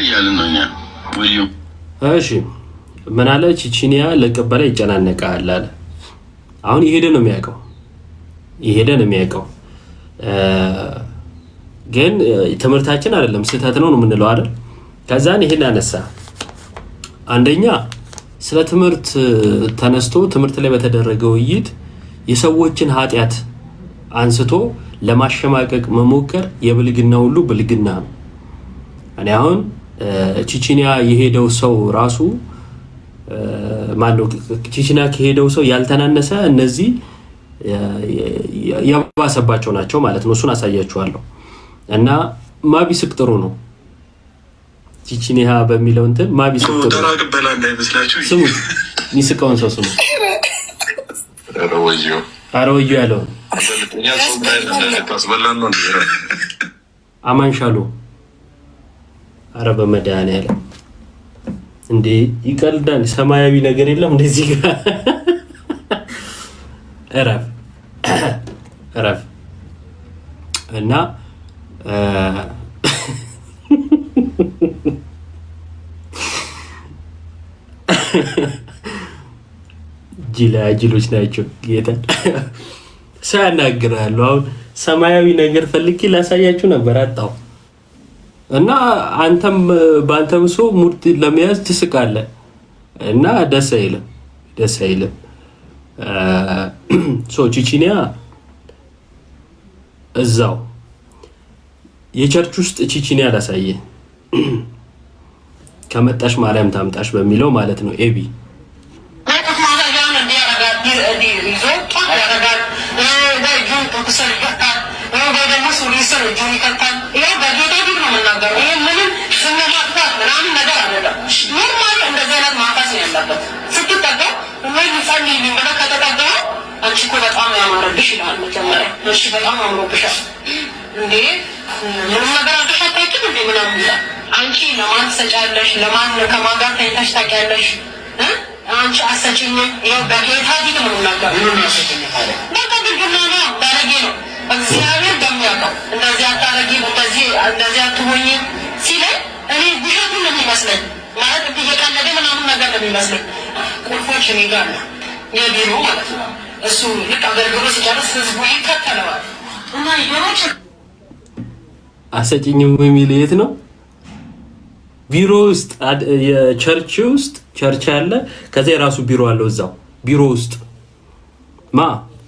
ያለነኛ ወይ እሺ ምን አለ ቺቺኒያ ለቀበለ ይጨናነቃል አለ። አሁን ይሄደ ነው የሚያውቀው ግን ትምህርታችን አይደለም ስህተት ነው የምንለው አይደል? ከዛን ይሄን አነሳ። አንደኛ ስለ ትምህርት ተነስቶ ትምህርት ላይ በተደረገው ውይይት የሰዎችን ኃጢያት አንስቶ ለማሸማቀቅ መሞከር የብልግና ሁሉ ብልግና ነው። እኔ አሁን ቺቺኒያ የሄደው ሰው ራሱ ማነው ቺቺኒያ ከሄደው ሰው ያልተናነሰ እነዚህ ያባሰባቸው ናቸው ማለት ነው። እሱን አሳያችኋለሁ እና ማቢስቅ ጥሩ ነው። ቺቺኒያ በሚለው እንትን ማቢስቅ ጥሩ ነው። ተራቅበላ እንዳይመስላችሁ ስሙት። ሚስቀውን ሰው ስሙት። አረወዩ ያለው አማንሻሉ አረ በመድኃኒዓለም እንዴ ይቀልዳል። ሰማያዊ ነገር የለም እንደዚህ ጋር እረፍ እና ጅሎች ናቸው። ጌታ ሰው ያናግራሉ። አሁን ሰማያዊ ነገር ፈልጌ ላሳያችሁ ነበር አጣሁ። እና አንተም በአንተም ሰው ሙድ ለመያዝ ትስቃለህ እና ደስ አይልም። ቺቺኒያ እዛው የቸርች ውስጥ ቺቺኒያ ላሳየ ከመጣሽ ማርያም ታምጣሽ በሚለው ማለት ነው። ኤቢ አንቺ እኮ በጣም ያማረብሽ ይላል መጀመሪያ። እሺ በጣም አምሮብሻል እንዴ ምንም ነገር አልተሻታችሁ እንዴ ምናምን ይላል። አንቺ ለማን ትሰጫለሽ? ለማን ከማን ጋር ተኝተሽ ታውቂያለሽ? አንቺ አሰጪኝም ይኸው በጌታ ፊት ነው የምናገረው። ምን ያሰጪኝ ታዲያ በቃ ግድግና ነው ባለጌ ነው እግዚአብሔር በሚያውቀው እንደዚህ አታረጊ እንደዚህ አትሆኚ ሲለኝ እኔ ውሸቱን ነው የሚመስለኝ ማለት እየቀለደ ምናምን ነገር ነው የሚመስለኝ። ቁልፎች እኔ ጋር ነው የቢሮ ማለት ነው። እሱ ልክ አገልግሎት ሲጨርስ ህዝቡ ይከተለዋል እና ይሮች አሰጪኝም የሚል የት ነው? ቢሮ ውስጥ የቸርች ውስጥ ቸርች አለ። ከዛ የራሱ ቢሮ አለው። እዛው ቢሮ ውስጥ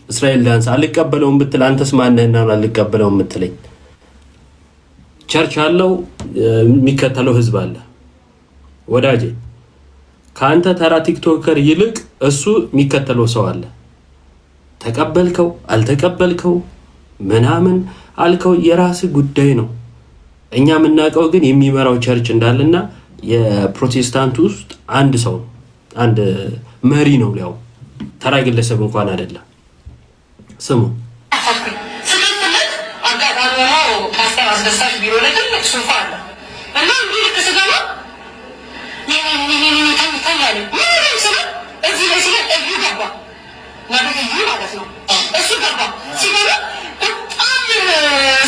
እስራኤል ዳንስ አልቀበለውም ብትል አንተስ ማነህና አልቀበለውም የምትለኝ? ቸርች አለው፣ የሚከተለው ህዝብ አለ። ወዳጄ ከአንተ ተራ ቲክቶከር ይልቅ እሱ የሚከተለው ሰው አለ። ተቀበልከው አልተቀበልከው ምናምን አልከው የራስ ጉዳይ ነው። እኛ የምናውቀው ግን የሚመራው ቸርች እንዳለና የፕሮቴስታንት ውስጥ አንድ ሰው አንድ መሪ ነው። ያው ተራ ግለሰብ እንኳን አይደለም። ስሙ ፓስተር አስደሳች ቢሮ ላይ ትልቅ ሶፋ አለ እና እንዲህ ልክ ስገባ እዚህ ላይ ሲለ እዩ ገባ እዩ ማለት ነው። እሱ ገባ ሲገባ በጣም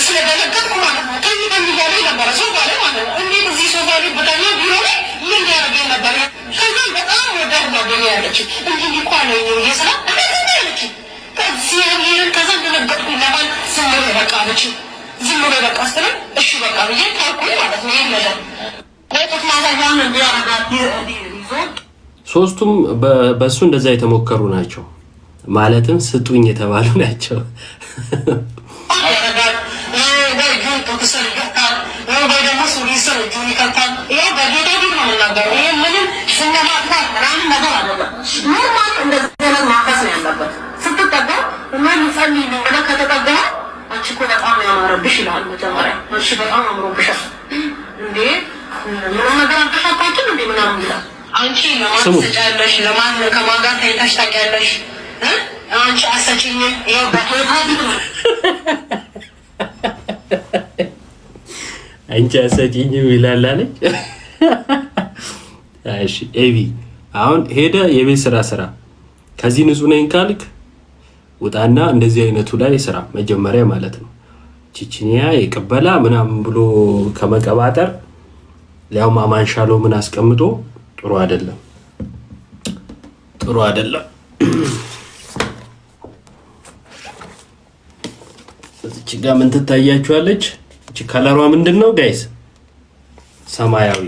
ስለደነገጥኩ ማለት ነው። ከዚህ እያለ ነበረ ሶፋ ላይ ማለት ነው። እንዴት እዚህ ሶፋ ላይ በተኛ ቢሮ ላይ ምን ያደርገኝ ነበረ። ከዛም በጣም ወዳድ ጓደኛ ያለች እንዲህ እኮ ነው የስራ ያለች ከእግዚአብሔርን ከዛ እንደነገጥኩ ለማን ዝም ብሎ በቃ አለች። ዝም ብሎ በቃ ስትለኝ እሺ በቃ ብዬ ታልኩኝ ማለት ነው። ይህ ነገር ወጡት ማሳያውን እንዲያረጋት ሶስቱም በእሱ እንደዛ የተሞከሩ ናቸው። ማለትም ስጡኝ የተባሉ ናቸው። በጣም ያማረብሽ ይላል መጀመሪያ። እሺ በጣም አምሮብሻል እንዴ ምንም ነገር አልተሻታችሁ እንዴ ምናምን ይላል። አንቺ ለማን ትሰጫለሽ? ለማን ከማን ጋር ተኝተሽ ታውቂያለሽ? አንቺ አሰጪኝም ይኸው በጌታ ፊት ነው። አንቺ አሰጪኝም ይላል አለች። እሺ ኤቢ አሁን ሄደ የቤት ስራ ከዚህ ንጹህ ነኝ ካልክ ውጣና እንደዚህ አይነቱ ላይ ስራ መጀመሪያ ማለት ነው። ቺቺኒያ የቀበላ ምናምን ብሎ ከመቀባጠር ሊያውም አማን ሻሎምን አስቀምጦ ጥሩ አይደለም፣ ጥሩ አይደለም። እዚች ጋር ምን ትታያችኋለች? እቺ ከለሯ ምንድነው ጋይስ? ሰማያዊ።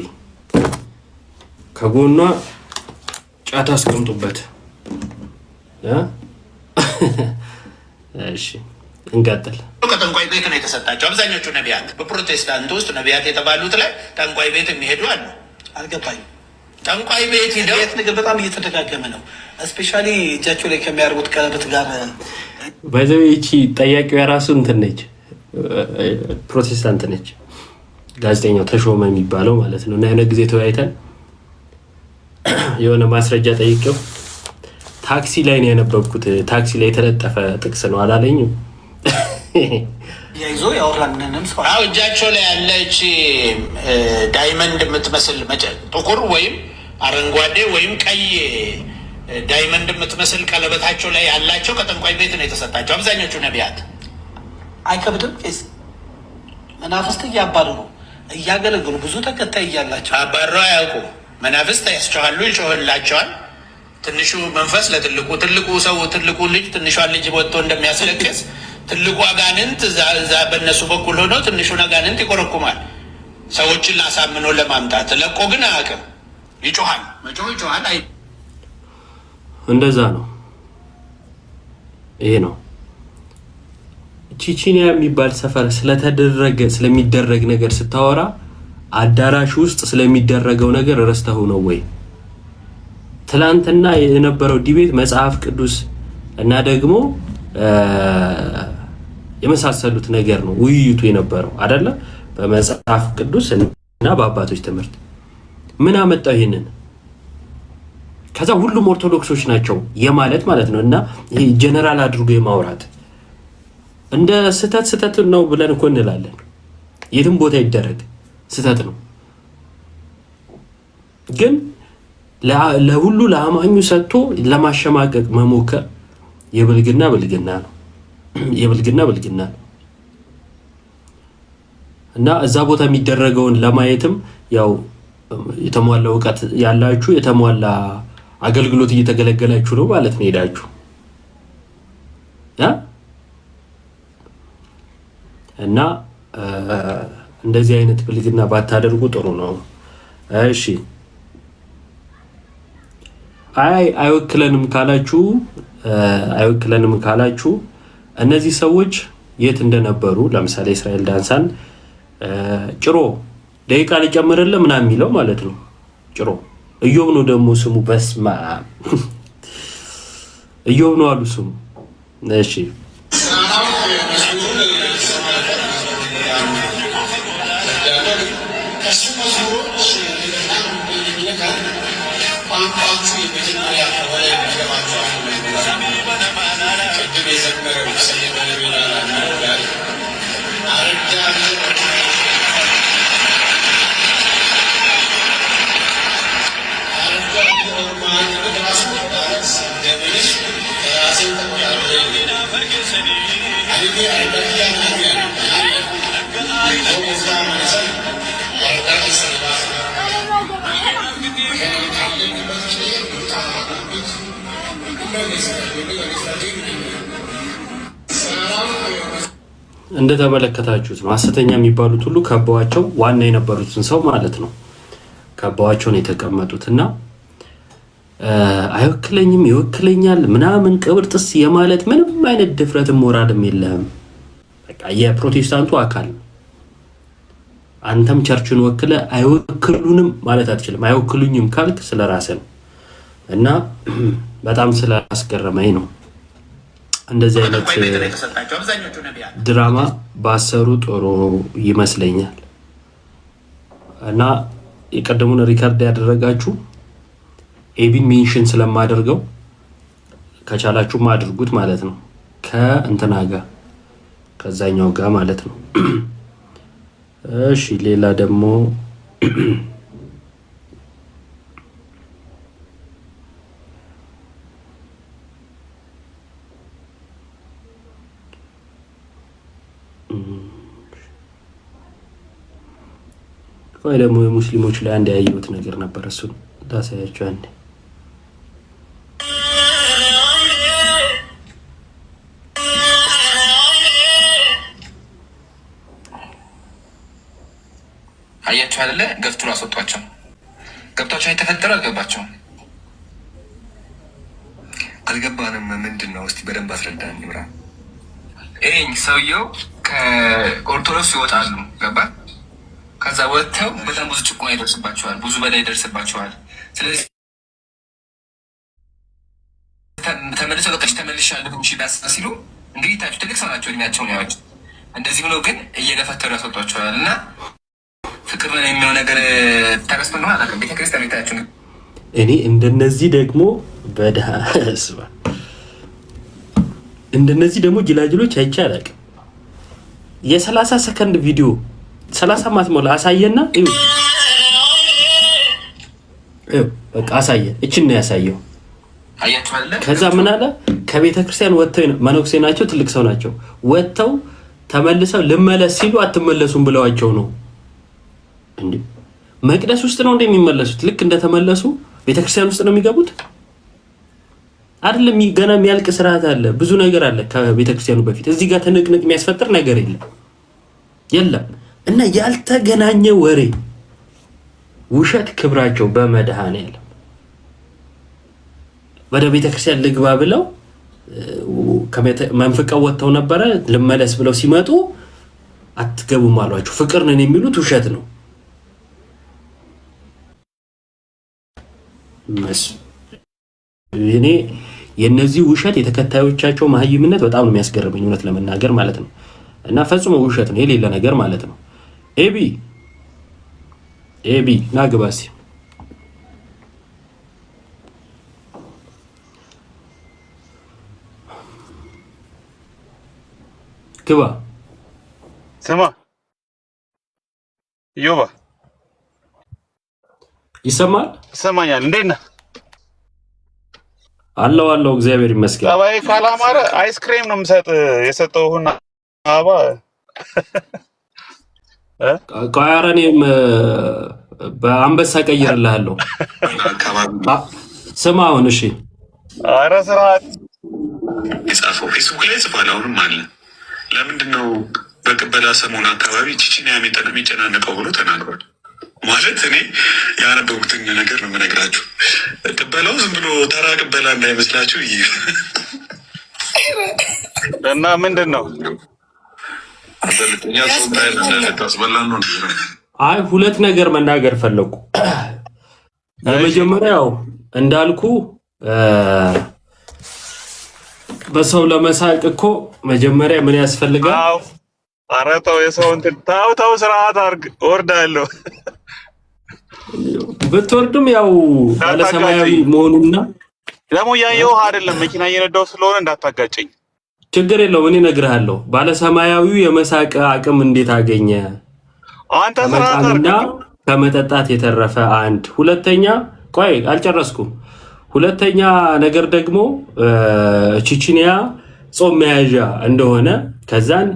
ከጎኗ ጫት አስቀምጡበት። እሺ እንቀጥል። ከጠንቋይ ቤት ነው የተሰጣቸው አብዛኞቹ ነቢያት። በፕሮቴስታንት ውስጥ ነቢያት የተባሉት ላይ ጠንቋይ ቤት የሚሄዱ አሉ። አልገባኝም። ጠንቋይ ቤት ሄደው ነገር በጣም እየተደጋገመ ነው። እስፔሻሊ እጃቸው ላይ ከሚያደርጉት ቀለበት ጋር ባይዘው እቺ ጠያቂው የራሱ እንትን ነች፣ ፕሮቴስታንት ነች። ጋዜጠኛው ተሾመ የሚባለው ማለት ነው። እና የሆነ ጊዜ ተወያይተን የሆነ ማስረጃ ጠይቄው ታክሲ ላይ ነው የነበርኩት። ታክሲ ላይ የተለጠፈ ጥቅስ ነው አላለኝም። ያይዞ ያወራንንም ሰው እጃቸው ላይ ያለች ዳይመንድ የምትመስል ጥቁር ወይም አረንጓዴ ወይም ቀይ ዳይመንድ የምትመስል ቀለበታቸው ላይ ያላቸው ከጠንቋይ ቤት ነው የተሰጣቸው አብዛኞቹ ነቢያት። አይከብድም? ቄስ መናፍስት እያባረሩ እያገለገሉ ብዙ ተከታይ እያላቸው አባረው አያውቁ። መናፍስት ያስቸዋሉ፣ ይጮህላቸዋል። ትንሹ መንፈስ ለትልቁ፣ ትልቁ ሰው ትልቁ ልጅ ትንሿን ልጅ ወጥቶ እንደሚያስለቅስ ትልቁ አጋንንት እዛ በእነሱ በኩል ሆኖ ትንሹን አጋንንት ይቆረኩማል፣ ሰዎችን አሳምኖ ለማምጣት። ለቆ ግን አያውቅም። ይጮሃል፣ መጮህ ይጮሃል። እንደዛ ነው። ይሄ ነው ቺቺኒያ የሚባል ሰፈር ስለሚደረግ ነገር ስታወራ አዳራሽ ውስጥ ስለሚደረገው ነገር ረስተው ነው ወይ? ትላንትና የነበረው ዲቤት መጽሐፍ ቅዱስ እና ደግሞ የመሳሰሉት ነገር ነው ውይይቱ የነበረው አይደለ? በመጽሐፍ ቅዱስ እና በአባቶች ትምህርት ምን አመጣው ይሄንን? ከዛ ሁሉም ኦርቶዶክሶች ናቸው የማለት ማለት ነው። እና ይሄ ጀነራል አድርጎ የማውራት እንደ ስተት ነው ብለን እኮ እንላለን። የትም ቦታ ይደረግ ስተት ነው። ግን ለሁሉ ለአማኙ ሰጥቶ ለማሸማቀቅ መሞከር የብልግና ነው። የብልግና ነው። እና እዛ ቦታ የሚደረገውን ለማየትም ያው የተሟላ እውቀት ያላችሁ የተሟላ አገልግሎት እየተገለገላችሁ ነው ማለት ነው ሄዳችሁ እና እንደዚህ አይነት ብልግና ባታደርጉ ጥሩ ነው። እሺ አይወክለንም ካላችሁ እነዚህ ሰዎች የት እንደነበሩ ለምሳሌ እስራኤል ዳንሳን ጭሮ ደቂቃ ሊጨምርልህ ምናምን የሚለው ማለት ነው። ጭሮ እዮብ ነው ደግሞ ስሙ። በስማ እዮብ ነው አሉ ስሙ። እሺ እንደተመለከታችሁት ሐሰተኛ የሚባሉት ሁሉ ከበዋቸው ዋና የነበሩትን ሰው ማለት ነው ከበዋቸውን የተቀመጡት እና አይወክለኝም ይወክለኛል ምናምን ቅብር ጥስ የማለት ምንም አይነት ድፍረትም ሞራልም የለህም። በቃ የፕሮቴስታንቱ አካል አንተም ቸርችን ወክለ አይወክሉንም ማለት አትችልም። አይወክሉኝም ካልክ ስለራስህ ነው እና በጣም ስላስገረመኝ ነው እንደዚህ አይነት ድራማ ባሰሩ ጥሩ ይመስለኛል። እና የቀደሙን ሪከርድ ያደረጋችሁ ኤቢን ሜንሽን ስለማደርገው ከቻላችሁም አድርጉት ማለት ነው። ከእንትና ጋር ከዛኛው ጋር ማለት ነው። እሺ ሌላ ደግሞ ወይ ደግሞ የሙስሊሞች ላይ አንድ ያየሁት ነገር ነበር። እሱን ላሳያችሁ አንዴ። አያችሁ አይደለ? ገፍትሮ አስወጧቸው። ገብቷቸው የተፈጠረ አልገባቸውም። አልገባንም። ምንድን ነው? እስቲ በደንብ አስረዳን ይምራ። ይሄኝ ሰውየው ከኦርቶዶክስ ይወጣሉ። ገባ? ከዛ ወጥተው በጣም ብዙ ጭቆና ይደርስባቸዋል፣ ብዙ በላይ ይደርስባቸዋል። ስለዚህ ተመልሰው በቃ ተመልሻለሁ ሲሉ እንግዲህ ታችሁ ትልቅ ሰው ናቸው፣ እድሜያቸውን ያዋጭ እንደዚህ ብለው ግን እየገፈተሩ ያስወጧቸዋል። እና ፍቅር ነው የሚለው ነገር ተረስቶ ነው አላውቅም። ቤተክርስቲያን ቤታችሁ እኔ እንደነዚህ ደግሞ በዳስባ እንደነዚህ ደግሞ ጅላጅሎች አይቼ አላውቅም። የ30 ሰከንድ ቪዲዮ 30 ማትሞላ አሳየና እዩ በቃ አሳየ። እቺን ነው ያሳየው። ከዛ ምን አለ? ከቤተ ክርስቲያን ወጥተው መነኩሴ ናቸው፣ ትልቅ ሰው ናቸው። ወጥተው ተመልሰው ልመለስ ሲሉ አትመለሱም ብለዋቸው ነው። እንዴ መቅደስ ውስጥ ነው እንደሚመለሱት? ልክ እንደተመለሱ ቤተ ክርስቲያን ውስጥ ነው የሚገቡት አይደለም? ገና የሚያልቅ ስርዓት አለ፣ ብዙ ነገር አለ ከቤተ ክርስቲያኑ በፊት። እዚህ ጋር ትንቅንቅ የሚያስፈጥር ነገር የለም። እና ያልተገናኘ ወሬ፣ ውሸት ክብራቸው በመድኃኔዓለም ወደ ቤተ ክርስቲያን ልግባ ብለው መንፍቀው ወጥተው ነበረ። ልመለስ ብለው ሲመጡ አትገቡም አሏቸው። ፍቅር ነን የሚሉት ውሸት ነው። እኔ የነዚህ ውሸት የተከታዮቻቸው መሀይምነት በጣም ነው የሚያስገርመኝ፣ እውነት ለመናገር ማለት ነው። እና ፈጽሞ ውሸት ነው፣ የሌለ ነገር ማለት ነው። ኤቢ ና ግባ እስኪ ግባ። ስማ ዮባ፣ ይሰማል? ይሰማኛል። እንዴት ነህ? አለው እግዚአብሔር ይመስገን። ጠባይ ካላማረ አይስክሬም ነው የምሰጥ። የሰጠሁህን አባ ቋያራ እኔም በአንበሳ ቀይርልሃለሁ። ስማ አሁን እሺ፣ ኧረ ስርዓት የጻፈው ፌስቡክ ላይ ጽፏል። አሁንም አለ። ለምንድን ነው በቅበላ ሰሞን አካባቢ ቺቺኒያ የሚጨናነቀው ብሎ ተናግሯል። ማለት እኔ ያነበብኩትን ነገር ነው የምነግራችሁ። ቅበላው ዝም ብሎ ተራ ቅበላ እንዳይመስላችሁ። እና ምንድን ነው አይ ሁለት ነገር መናገር ፈለኩ። የመጀመሪያው እንዳልኩ በሰው ለመሳቅ እኮ መጀመሪያ ምን ያስፈልጋል? ኧረ ተው፣ የሰውን ተው፣ ስርዓት አድርግ። እወርዳለሁ። ብትወርድም ያው ባለሰማያዊ መሆኑና ደግሞ እያየሁህ አይደለም፣ መኪና እየነዳሁ ስለሆነ እንዳታጋጨኝ። ችግር የለውም፣ እኔ እነግርሃለሁ። ባለሰማያዊው የመሳቅ አቅም እንዴት አገኘ? አንተ ስርዓት አድርግ። ከመጠጣት የተረፈ አንድ። ሁለተኛ ቆይ አልጨረስኩም። ሁለተኛ ነገር ደግሞ ቺቺኒያ ጾም መያዣ እንደሆነ ከዛን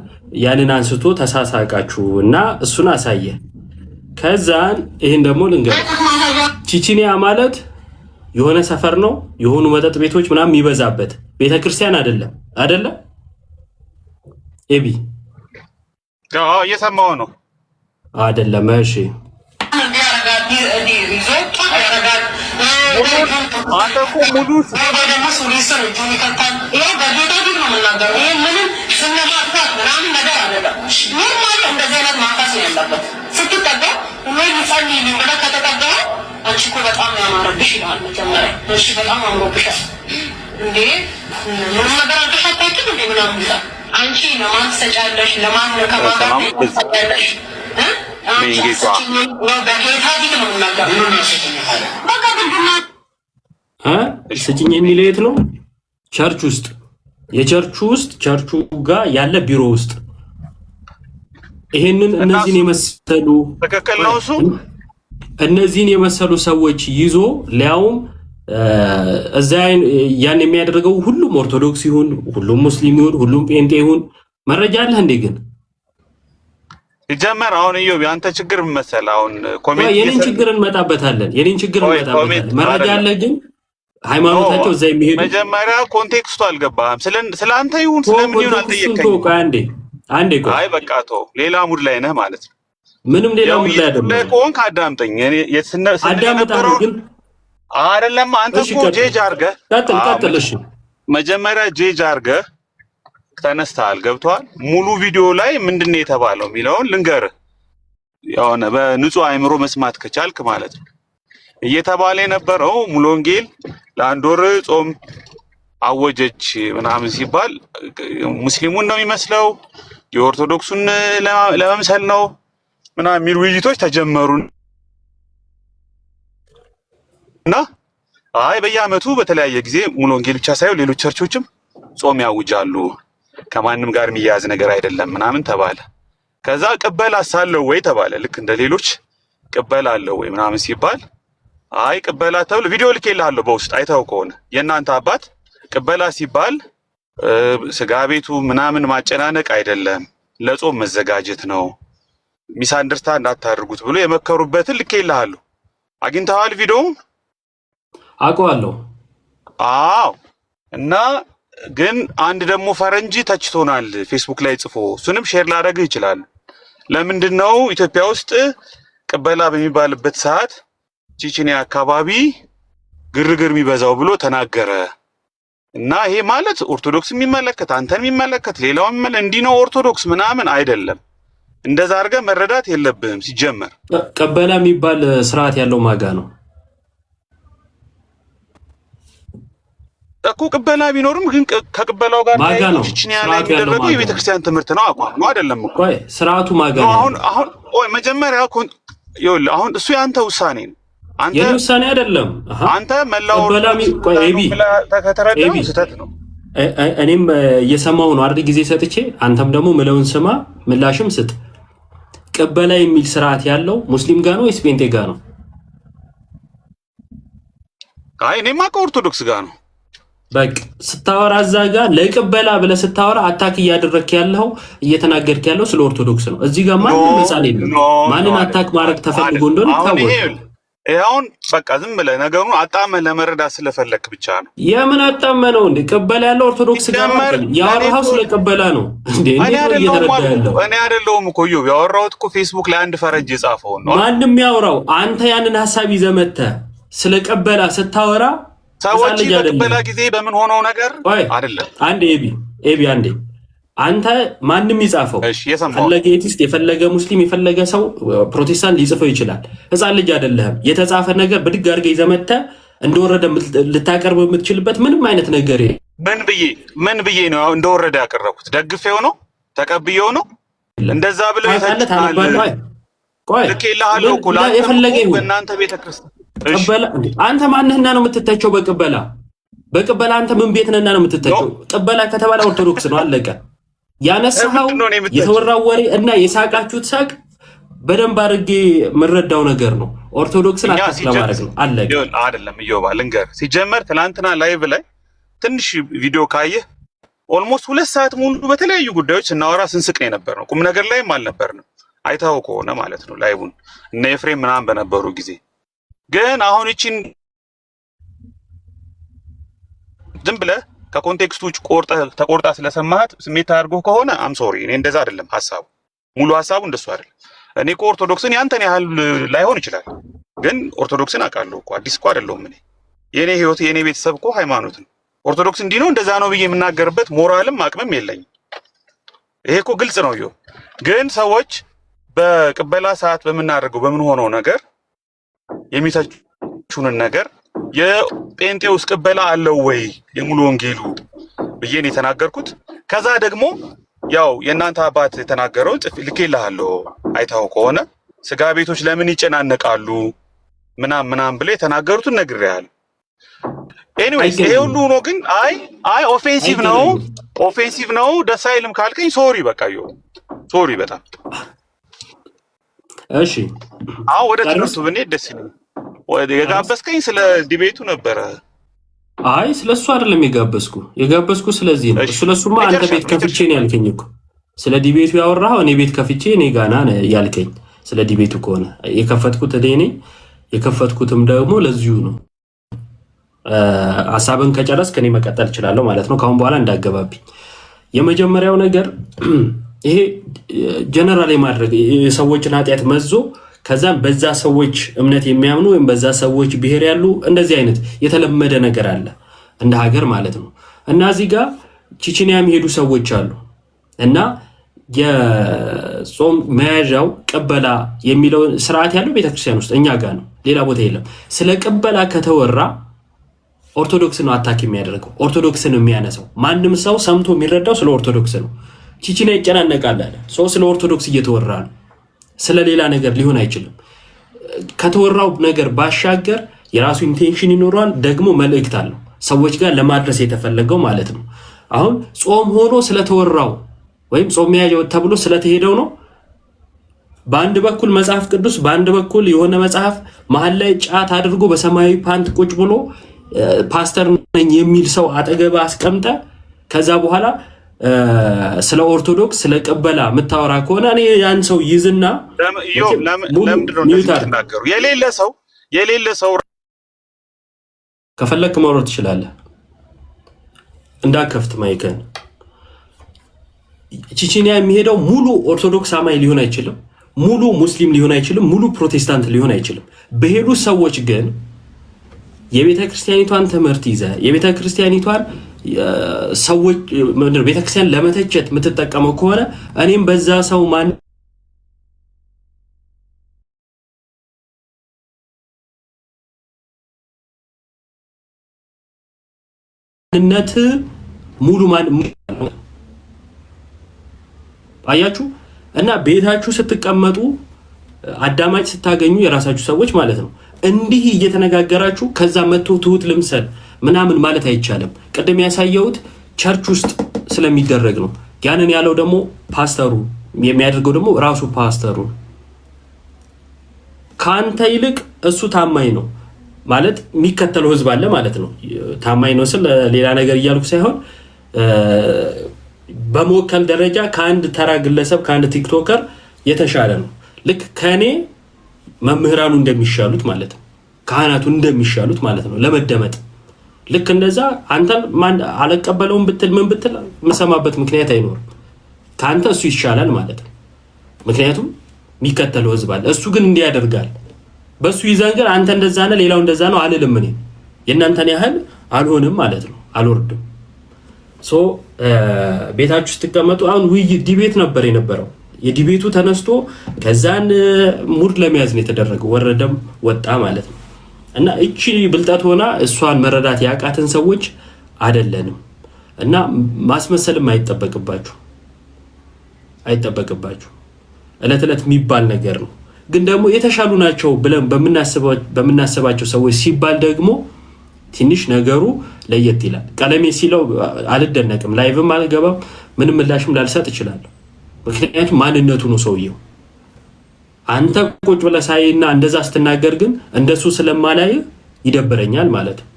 ያንን አንስቶ ተሳሳቃችሁ እና እሱን አሳየ። ከዛን ይህን ደግሞ ልንገር፣ ቺቺኒያ ማለት የሆነ ሰፈር ነው፣ የሆኑ መጠጥ ቤቶች ምናምን የሚበዛበት ቤተክርስቲያን አይደለም። ኤቢ እየሰማሁ ነው። አይደለም? እሺ አንተ እኮ ሙሉ አንቺ እኮ በጣም ያማረብሽ ይላል መጀመሪያ። እሺ በጣም አምሮብሻል እንዴ ምንም ነገር አልተሻታችም እንዴ ምናምን ይላል። አንቺ ለማን ትሰጫለሽ? ለማን ከማጋር ትሰጫለሽ? ስጭኝ የሚለው የት ነው? ቸርች ውስጥ፣ የቸርቹ ውስጥ፣ ቸርቹ ጋር ያለ ቢሮ ውስጥ ይሄንን እነዚህን የመሰሉ ትክክል ነው እሱ እነዚህን የመሰሉ ሰዎች ይዞ ሊያውም እዛ ያን የሚያደርገው ሁሉም ኦርቶዶክስ ይሁን ሁሉም ሙስሊም ይሁን ሁሉም ጴንጤ ይሁን መረጃ አለህ እንዴ? ግን ይጀመር አሁን ኢዮብ ያንተ ችግር ምን መሰለህ? አሁን ኮሜንት የኔን ችግር እንመጣበታለን። መረጃ አለ ግን ሃይማኖታቸው እዛ የሚሄዱ መጀመሪያ ኮንቴክስቱ አልገባህም። ስለ አንተ ይሁን ስለምን ይሁን አልጠየቀኝም። አንዴ ቆይ። አይ በቃ ተው፣ ሌላ ሙድ ላይ ነህ ማለት ነው። ምንም ሌላ ሙድ ላይ አይደለም። ለቆንክ አዳምጠኝ። እኔ አዳምጣለሁ ግን አይደለም አንተ እኮ ጄጅ አድርገህ ቀጥል። እሺ መጀመሪያ ጄጅ አድርገህ ተነስተሃል። ገብቶሃል? ሙሉ ቪዲዮ ላይ ምንድነው የተባለው የሚለውን ልንገርህ፣ የሆነ በንጹህ አእምሮ መስማት ከቻልክ ማለት ነው። እየተባለ የነበረው ሙሉ ወንጌል ለአንድ ወር ጾም አወጀች ምናምን ሲባል ሙስሊሙን ነው የሚመስለው የኦርቶዶክሱን ለመምሰል ነው ምናምን የሚሉ ውይይቶች ተጀመሩ እና አይ በየዓመቱ በተለያየ ጊዜ ሙሉ ወንጌል ብቻ ሳይሆን ሌሎች ቸርቾችም ጾም ያውጃሉ፣ ከማንም ጋር የሚያያዝ ነገር አይደለም ምናምን ተባለ። ከዛ ቅበላ ሳለው ወይ ተባለ። ልክ እንደ ሌሎች ቅበላ አለው ወይ ምናምን ሲባል አይ ቅበላ ተብሎ ቪዲዮ ልኬልሃለሁ በውስጥ አይተው ከሆነ የእናንተ አባት ቅበላ ሲባል ስጋ ቤቱ ምናምን ማጨናነቅ አይደለም፣ ለጾም መዘጋጀት ነው፣ ሚስ አንደርስታንድ እንዳታደርጉት ብሎ የመከሩበትን ልኬልሃለሁ። አግኝተዋል ቪዲዮ? አውቀዋለሁ። አዎ። እና ግን አንድ ደግሞ ፈረንጂ ተችቶናል ፌስቡክ ላይ ጽፎ፣ እሱንም ሼር ላደርግህ ይችላል። ለምንድነው ኢትዮጵያ ውስጥ ቅበላ በሚባልበት ሰዓት ቺቺኒያ አካባቢ ግርግር የሚበዛው ብሎ ተናገረ። እና ይሄ ማለት ኦርቶዶክስ የሚመለከት አንተን የሚመለከት ሌላው እንዲህ ነው ኦርቶዶክስ ምናምን አይደለም። እንደዛ አድርገህ መረዳት የለብህም። ሲጀመር ቅበላ የሚባል ስርዓት ያለው ማጋ ነው እኮ። ቅበላ ቢኖርም ግን ከቅበላው ጋር ቺቺኒያ ላይ የሚደረገው የቤተክርስቲያን ትምህርት ነው፣ አቋም ነው አይደለም እኮ። ቆይ ስርዓቱ ማጋ ነው። አሁን ቆይ መጀመሪያ ይኸውልህ፣ አሁን እሱ ያንተ ውሳኔ ነው። አንተ የኔ ውሳኔ አይደለም። አንተ መላው ከተረዳው ስህተት ነው። እኔም እየሰማሁ ነው አይደል? ጊዜ ሰጥቼ አንተም ደግሞ ምለውን ስማ፣ ምላሽም ስጥ። ቅበላ የሚል ስርዓት ያለው ሙስሊም ጋር ነው ወይስ ጴንጤ ጋር ነው? አይ እኔማ ከኦርቶዶክስ ጋር ነው። በቃ ስታወራ እዛ ጋር ለቅበላ ብለህ ስታወራ አታክ እያደረግክ ያለው እየተናገርክ ያለው ስለ ኦርቶዶክስ ነው። እዚህ ጋር ማንም መጻል የለም። ማንን አታክ ማድረግ ተፈልጎ እንደሆነ ይታወቃል። አሁን በቃ ዝም ብለህ ነገሩን አጣመህ ለመረዳት ስለፈለክ ብቻ ነው። የምን አጣመህ ነው እንዴ? ቅበላ ያለው ኦርቶዶክስ ጋር ያወራው ስለ ቅበላ ነው እንዴ? እንዴት ነው እየተረዳ ያለው? እኔ አይደለሁም እኮ ያወራሁት እኮ ፌስቡክ ላይ አንድ ፈረንጅ የጻፈው ነው። ማንም ያወራው አንተ ያንን ሐሳብ ይዘህ መተህ ስለ ቅበላ ስታወራ ሰዎች በቅበላ ጊዜ በምን ሆነው ነገር አይደለም። አንዴ ኤቢ አንዴ አንተ ማንም ይጻፈው ፈለገ ኤቲስት የፈለገ ሙስሊም የፈለገ ሰው ፕሮቴስታንት ሊጽፈው ይችላል። ሕፃን ልጅ አይደለህም። የተጻፈ ነገር ብድግ አድርገህ ይዘህ መተህ እንደወረደ ልታቀርብ የምትችልበት ምንም አይነት ነገር ምን ብዬ ነው እንደወረደ ያቀረብኩት? ደግፌው ነው ተቀብዬው ነው እንደዛ ብለው ይፈታል። ቆይ ልኬልሃለሁ እኮ የፈለገ ይሁን እናንተ ቤተክርስቲያን ቅበላ አንተ ማንህና ነው የምትተቸው? በቅበላ አንተ ምን ቤት ነህና ነው የምትተቸው? ቅበላ ከተባለ ኦርቶዶክስ ነው አለቀ። ያነሳው የተወራው ወሬ እና የሳቃችሁት ሳቅ በደንብ አድርጌ የምረዳው ነገር ነው። ኦርቶዶክስን አታክ ለማድረግ ነው አለቀ። አይደለም እዮባ ልንገርህ፣ ሲጀመር ትናንትና ላይቭ ላይ ትንሽ ቪዲዮ ካየህ ኦልሞስት 2 ሰዓት ሙሉ በተለያዩ ጉዳዮች ስናወራ ስንስቅ ነው የነበርነው። ቁም ነገር ላይም አልነበርንም። አይታው ከሆነ ማለት ነው ላይቡን እነ ኤፍሬም ምናምን በነበሩ ጊዜ። ግን አሁን እቺን ዝም ብለህ ከኮንቴክስቱ ውጭ ተቆርጣ ስለሰማሃት ስሜት አድርጎ ከሆነ አም ሶሪ። እኔ እንደዛ አይደለም ሐሳቡ፣ ሙሉ ሐሳቡ እንደሱ አይደለም። እኔ እኮ ኦርቶዶክስን ያንተን ያህል ላይሆን ይችላል፣ ግን ኦርቶዶክስን አውቃለሁ እኮ አዲስ እኮ አይደለሁም እኔ። የኔ ህይወት የኔ ቤተሰብ እኮ ሃይማኖት ነው። ኦርቶዶክስ እንዲህ ነው እንደዛ ነው ብዬ የምናገርበት ሞራልም አቅምም የለኝም። ይሄ እኮ ግልጽ ነው። ግን ሰዎች በቅበላ ሰዓት በምናደርገው በምንሆነው ነገር የሚተቹንን ነገር የጴንጤውስ ቅበላ አለው ወይ የሙሉ ወንጌሉ ብዬ ነው የተናገርኩት። ከዛ ደግሞ ያው የእናንተ አባት የተናገረው ልኬልሃለሁ አይታው ከሆነ ስጋ ቤቶች ለምን ይጨናነቃሉ ምናምን ብለ የተናገሩትን ነግሬሃለሁ። ኤኒዌይስ ይሄ ሁሉ ነው ግን አይ ኦፌንሲቭ ነው ደስ አይልም ካልከኝ ሶሪ በቃ ሶሪ በጣም እሺ። ወደ ትምህርቱ ብንሄድ ደስ ይላል። የጋበዝከኝ ስለ ዲቤቱ ነበረ። ስለሱ አይደለም የጋበዝኩ ስለዚህ ነው። ስለሱማ አንተ ቤት ከፍቼ ነው ያልከኝ እኮ ስለ ዲቤቱ ያወራው እኔ ቤት ከፍቼ እኔ ጋና ያልከኝ ስለ ዲቤቱ ከሆነ የከፈትኩት እኔ ነኝ። የከፈትኩትም ደግሞ ለዚሁ ነው። ሐሳብን ከጨረስክ እኔ መቀጠል እችላለሁ ማለት ነው። ካሁን በኋላ እንዳገባብኝ። የመጀመሪያው ነገር ይሄ ጀነራል የማድረግ የሰዎችን ኃጢአት መዞ ከዛም በዛ ሰዎች እምነት የሚያምኑ ወይም በዛ ሰዎች ብሔር ያሉ እንደዚህ አይነት የተለመደ ነገር አለ እንደ ሀገር ማለት ነው። እና እዚህ ጋር ቺቺኒያ የሚሄዱ ሰዎች አሉ እና የጾም መያዣው ቅበላ የሚለው ስርዓት ያለው ቤተክርስቲያን ውስጥ እኛ ጋር ነው፣ ሌላ ቦታ የለም። ስለ ቅበላ ከተወራ ኦርቶዶክስ ነው አታክ የሚያደርገው፣ ኦርቶዶክስ ነው የሚያነሳው። ማንም ሰው ሰምቶ የሚረዳው ስለ ኦርቶዶክስ ነው። ቺቺኒያ ይጨናነቃል አለ ሰው ስለ ኦርቶዶክስ እየተወራ ነው፣ ስለ ሌላ ነገር ሊሆን አይችልም። ከተወራው ነገር ባሻገር የራሱ ኢንቴንሽን ይኖረዋል፣ ደግሞ መልእክት አለው ሰዎች ጋር ለማድረስ የተፈለገው ማለት ነው። አሁን ጾም ሆኖ ስለተወራው ወይም ጾም መያዣው ተብሎ ስለተሄደው ነው። በአንድ በኩል መጽሐፍ ቅዱስ፣ በአንድ በኩል የሆነ መጽሐፍ መሀል ላይ ጫት አድርጎ በሰማያዊ ፓንት ቁጭ ብሎ ፓስተር ነኝ የሚል ሰው አጠገብ አስቀምጠ ከዛ በኋላ ስለ ኦርቶዶክስ ስለ ቅበላ የምታወራ ከሆነ እኔ ያን ሰው ይዝና የሌለ ሰው ከፈለክ ማውራት ትችላለህ። እንዳከፍት ማይከን ቺቺኒያ የሚሄደው ሙሉ ኦርቶዶክስ አማኝ ሊሆን አይችልም፣ ሙሉ ሙስሊም ሊሆን አይችልም፣ ሙሉ ፕሮቴስታንት ሊሆን አይችልም። በሄዱ ሰዎች ግን የቤተ ክርስቲያኒቷን ትምህርት ይዘ የቤተ ክርስቲያኒቷን ሰዎች ምንድነው ቤተ ክርስቲያን ለመተቸት የምትጠቀመው ከሆነ እኔም በዛ ሰው ማንነት ሙሉ አያችሁ። እና ቤታችሁ ስትቀመጡ አዳማጭ ስታገኙ የራሳችሁ ሰዎች ማለት ነው እንዲህ እየተነጋገራችሁ ከዛ መጥቶ ትሁት ልምሰል ምናምን ማለት አይቻልም። ቅድም ያሳየሁት ቸርች ውስጥ ስለሚደረግ ነው። ያንን ያለው ደግሞ ፓስተሩ የሚያደርገው ደግሞ ራሱ ፓስተሩ ካንተ ይልቅ እሱ ታማኝ ነው ማለት የሚከተለው ህዝብ አለ ማለት ነው። ታማኝ ነው ስለ ሌላ ነገር እያልኩ ሳይሆን በመወከል ደረጃ ከአንድ ተራ ግለሰብ ከአንድ ቲክቶከር የተሻለ ነው። ልክ ከኔ መምህራኑ እንደሚሻሉት ማለት ነው፣ ካህናቱ እንደሚሻሉት ማለት ነው ለመደመጥ። ልክ እንደዛ አንተን ማን አልቀበለውም ብትል ምን ብትል መሰማበት ምክንያት አይኖርም። ካንተ እሱ ይሻላል ማለት ነው። ምክንያቱም የሚከተለው ህዝብ አለ። እሱ ግን እንዲህ ያደርጋል። በሱ ይዘን ግን አንተ እንደዛ ነህ ሌላው እንደዛ ነው አልልም። እኔ የእናንተን ያህል አልሆንም ማለት ነው፣ አልወርድም። ሶ ቤታችሁ ስትቀመጡ አሁን ውይይት ዲቤት ነበር የነበረው። የዲቤቱ ተነስቶ ከዛን ሙድ ለመያዝ ነው የተደረገው። ወረደም ወጣ ማለት ነው። እና እቺ ብልጠት ሆና እሷን መረዳት ያቃተን ሰዎች አይደለንም። እና ማስመሰልም አይጠበቅባችሁ እለት እለት የሚባል ነገር ነው። ግን ደግሞ የተሻሉ ናቸው ብለን በምናስባቸው ሰዎች ሲባል ደግሞ ትንሽ ነገሩ ለየት ይላል። ቀለሜ ሲለው አልደነቅም፣ ላይቭም አልገባም፣ ምንም ምላሽም ላልሰጥ እችላለሁ። ምክንያቱም ማንነቱ ነው ሰውየው። አንተ ቁጭ ብለህ ሳይና እንደዛ ስትናገር ግን እንደሱ ስለማላይ ይደብረኛል ማለት ነው።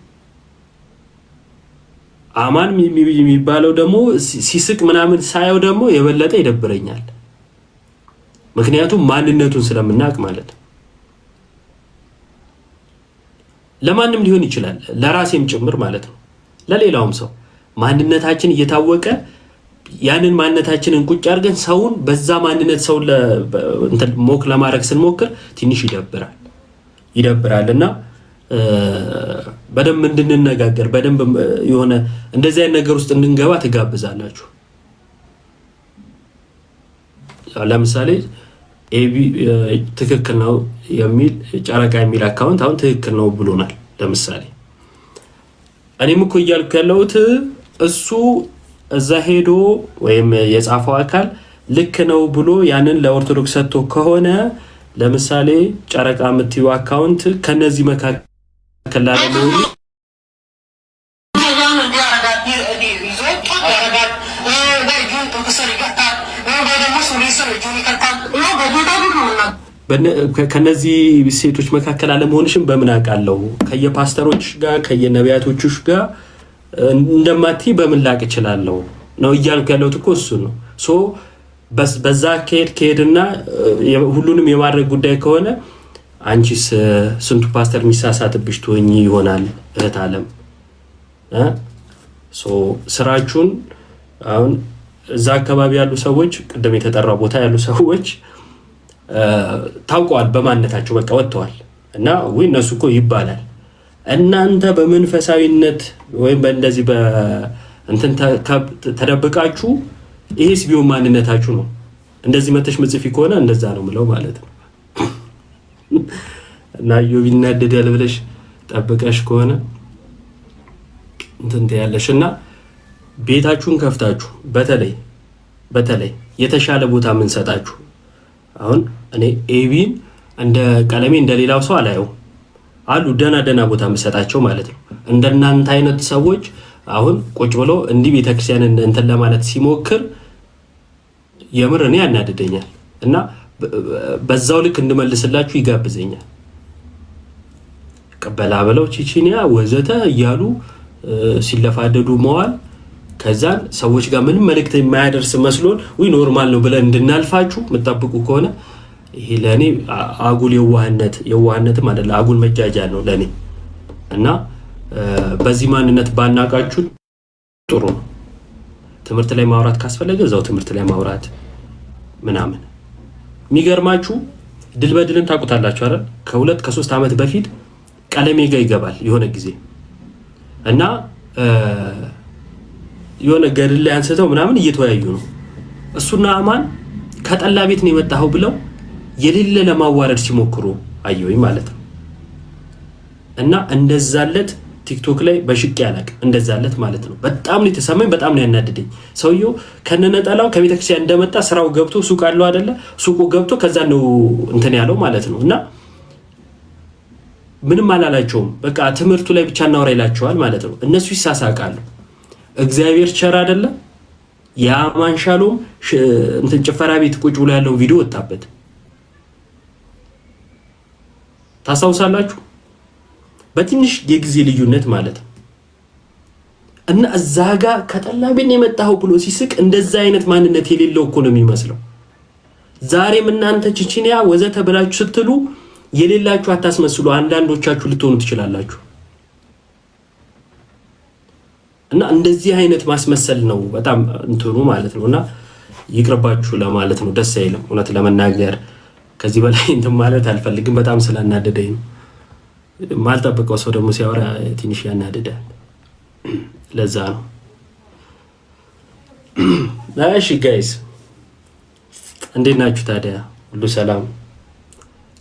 አማን የሚባለው ደግሞ ሲስቅ ምናምን ሳየው ደግሞ የበለጠ ይደብረኛል። ምክንያቱም ማንነቱን ስለምናውቅ ማለት ነው። ለማንም ሊሆን ይችላል፣ ለራሴም ጭምር ማለት ነው። ለሌላውም ሰው ማንነታችን እየታወቀ ያንን ማንነታችንን ቁጭ አድርገን ሰውን በዛ ማንነት ሰው ሞክ ለማድረግ ስንሞክር ትንሽ ይደብራልና በደንብ እንድንነጋገር በደንብ የሆነ እንደዚህ አይነት ነገር ውስጥ እንድንገባ ትጋብዛላችሁ። ለምሳሌ ኤቢ ትክክል ነው የሚል ጨረቃ የሚል አካውንት አሁን ትክክል ነው ብሎናል። ለምሳሌ እኔም እኮ እያልኩ ያለሁት እሱ እዛ ሄዶ ወይም የጻፈው አካል ልክ ነው ብሎ ያንን ለኦርቶዶክስ ሰጥቶ ከሆነ ለምሳሌ ጨረቃ የምትዩ አካውንት ከነዚህ መካከል ላለመሆኑ ከነዚህ ሴቶች መካከል አለመሆንሽም በምን አውቃለሁ? ከየፓስተሮች ጋር ከየነቢያቶችሽ ጋር እንደማትይ በምን ላቅ እችላለሁ ነው እያልኩ ያለሁት እኮ እሱ ነው። ሶ በዛ ከሄድና ሁሉንም የማድረግ ጉዳይ ከሆነ አንቺስ ስንቱ ፓስተር የሚሳሳትብሽ ትሆኚ ይሆናል እህት ዓለም። ስራችሁን አሁን እዛ አካባቢ ያሉ ሰዎች ቅድም የተጠራው ቦታ ያሉ ሰዎች ታውቀዋል በማንነታቸው በቃ ወጥተዋል። እና ወይ እነሱ እኮ ይባላል እናንተ በመንፈሳዊነት ወይም በእንደዚህ በእንትን ተደብቃችሁ ይሄስ ቢሆን ማንነታችሁ ነው። እንደዚህ መተሽ መጽፊ ከሆነ እንደዛ ነው ምለው ማለት ነው። እና ዮብ ይናደዳል ብለሽ ጠብቀሽ ከሆነ እንትን ያለሽ እና ቤታችሁን ከፍታችሁ በተለይ የተሻለ ቦታ ምን ሰጣችሁ። አሁን እኔ ኤቢን እንደ ቀለሜ እንደሌላው ሰው አላየው አሉ ደና ቦታ የምሰጣቸው ማለት ነው። እንደናንተ አይነት ሰዎች አሁን ቁጭ ብሎ እንዲህ ቤተክርስቲያንን እንትን ለማለት ሲሞክር የምር እኔ ያናድደኛል እና በዛው ልክ እንድመልስላችሁ ይጋብዘኛል። ቀበላ በለው ቺቺኒያ ወዘተ እያሉ ሲለፋደዱ መዋል ከዛን ሰዎች ጋር ምንም መልእክት የማያደርስ መስሎን ወይ ኖርማል ነው ብለን እንድናልፋችሁ የምትጠብቁ ከሆነ ይሄ ለኔ አጉል የዋህነትም አይደለም አጉል መጃጃል ነው ለኔ። እና በዚህ ማንነት ባናቃችሁ ጥሩ ነው። ትምህርት ላይ ማውራት ካስፈለገ እዛው ትምህርት ላይ ማውራት ምናምን። የሚገርማችሁ ድል በድልን ታውቁታላችሁ አይደል? ከ2-3 ዓመት በፊት ቀለሜ ጋር ይገባል የሆነ ጊዜ እና የሆነ ገድል ላይ አንስተው ምናምን እየተወያዩ ነው። እሱና አማን ከጠላ ቤት ነው የመጣው ብለው የሌለ ለማዋረድ ሲሞክሩ አየሁኝ ማለት ነው። እና እንደዛለት ቲክቶክ ላይ በሽቅ ያለቅ እንደዛለት ማለት ነው። በጣም ነው የተሰማኝ፣ በጣም ነው ያናደደኝ። ሰውየው ከነነጠላው ከቤተክርስቲያን እንደመጣ ስራው ገብቶ ሱቅ አለው አይደለ? ሱቁ ገብቶ ከዛ ነው እንትን ያለው ማለት ነው። እና ምንም አላላቸውም። በቃ ትምህርቱ ላይ ብቻ እናወራ ይላቸዋል ማለት ነው። እነሱ ይሳሳቃሉ። እግዚአብሔር ቸር አይደለ? የአማን ሻሎም እንትን ጭፈራ ቤት ቁጭ ብሎ ያለው ቪዲዮ ወጣበት። ታስታውሳላችሁ? በትንሽ የጊዜ ልዩነት ማለት ነው። እና እዛ ጋር ከጠላ ቤት ነው የመጣው ብሎ ሲስቅ እንደዛ አይነት ማንነት የሌለው እኮ ነው የሚመስለው። ዛሬም እናንተ ቺቺኒያ ወዘተ ብላችሁ ስትሉ የሌላችሁ አታስመስሉ። አንዳንዶቻችሁ ልትሆኑ ትችላላችሁ። እና እንደዚህ አይነት ማስመሰል ነው በጣም እንትኑ ማለት ነውና ይቅርባችሁ ለማለት ነው። ደስ አይልም እውነት ለመናገር ከዚህ በላይ እንትን ማለት አልፈልግም። በጣም ስላናደደኝ ነው። ማልጠብቀው ሰው ደግሞ ሲያወራ ትንሽ ያናደዳል። ለዛ ነው። እሺ ጋይስ እንዴት ናችሁ ታዲያ? ሁሉ ሰላም?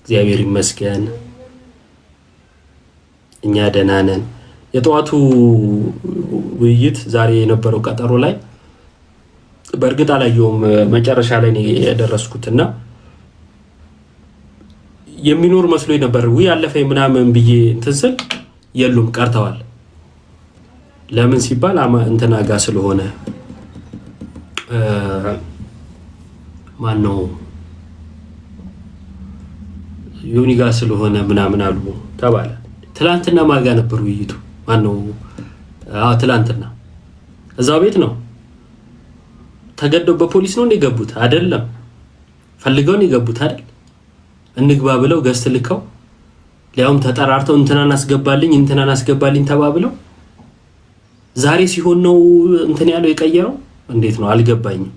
እግዚአብሔር ይመስገን እኛ ደህና ነን። የጠዋቱ ውይይት ዛሬ የነበረው ቀጠሮ ላይ በእርግጥ አላየሁም፣ መጨረሻ ላይ ነው የደረስኩትና የሚኖር መስሎኝ ነበር። ያለፈኝ ምናምን ብዬ እንትን ስል የሉም ቀርተዋል። ለምን ሲባል እንትና ጋር ስለሆነ ማን ነው ዮኒ ጋር ስለሆነ ምናምን አሉ ተባለ። ትላንትና ማጋ ነበር ውይይቱ። ማን ነው? ትላንትና እዛው ቤት ነው ተገደው በፖሊስ ነው እንደገቡት አይደለም፣ ፈልገው ነው የገቡት አይደል? እንግባ ብለው ገስት ልከው ሊያውም ተጠራርተው እንትናን አስገባልኝ ተባብለው ዛሬ ሲሆን ነው እንትን ያለው የቀየረው። እንዴት ነው አልገባኝም።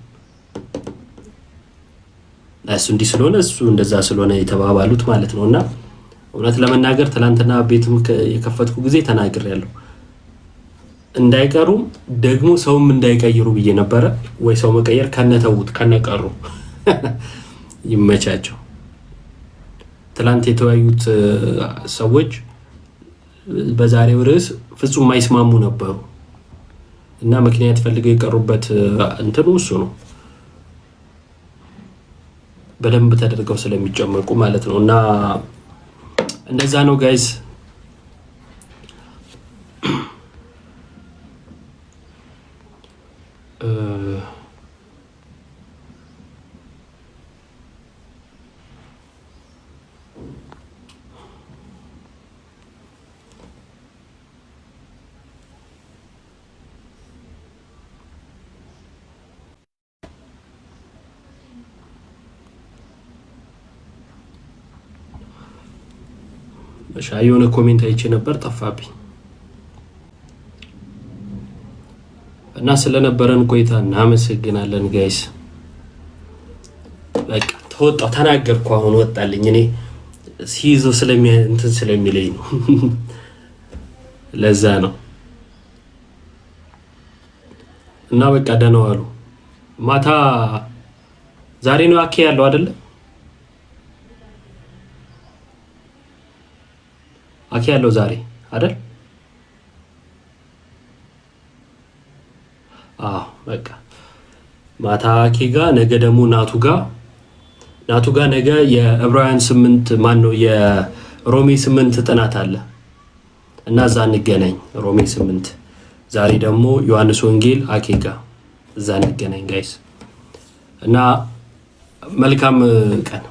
እሱ እንዲህ ስለሆነ እሱ እንደዛ ስለሆነ የተባባሉት ማለት ነውና እውነት ለመናገር ትላንትና ቤትም የከፈትኩ ጊዜ ተናግሬያለሁ። እንዳይቀሩም ደግሞ ሰውም እንዳይቀይሩ ብዬ ነበረ። ወይ ሰው መቀየር ከነተውት ከነቀሩ ይመቻቸው። ትላንት የተወያዩት ሰዎች በዛሬው ርዕስ ፍጹም ማይስማሙ ነበሩ እና ምክንያት ፈልገው የቀሩበት እንትኑ እሱ ነው። በደንብ ተደርገው ስለሚጨመቁ ማለት ነው። እና እንደዛ ነው ጋይስ። እሺ የሆነ ኮሜንት አይቼ ነበር ጠፋብኝ። እና ስለነበረን ቆይታ እናመሰግናለን ጋይስ። በቃ ተወጣው ተናገርኩ፣ አሁን ወጣልኝ። እኔ ሲይዞ ስለሚለኝ ነው ለዛ ነው። እና በቃ ደህና ዋሉ። ማታ ዛሬ ነው አኬ ያለው አይደለ? አኬ ያለው ዛሬ አይደል? በቃ ማታ አኬ ጋር፣ ነገ ደግሞ ናቱ ጋር ነገ የዕብራውያን 8 ማን ነው የሮሜ 8 ጥናት አለ እና እዛ እንገናኝ። ሮሜ 8 ዛሬ ደግሞ ዮሐንስ ወንጌል አኬ ጋር እዛ እንገናኝ ጋይስ። እና መልካም ቀን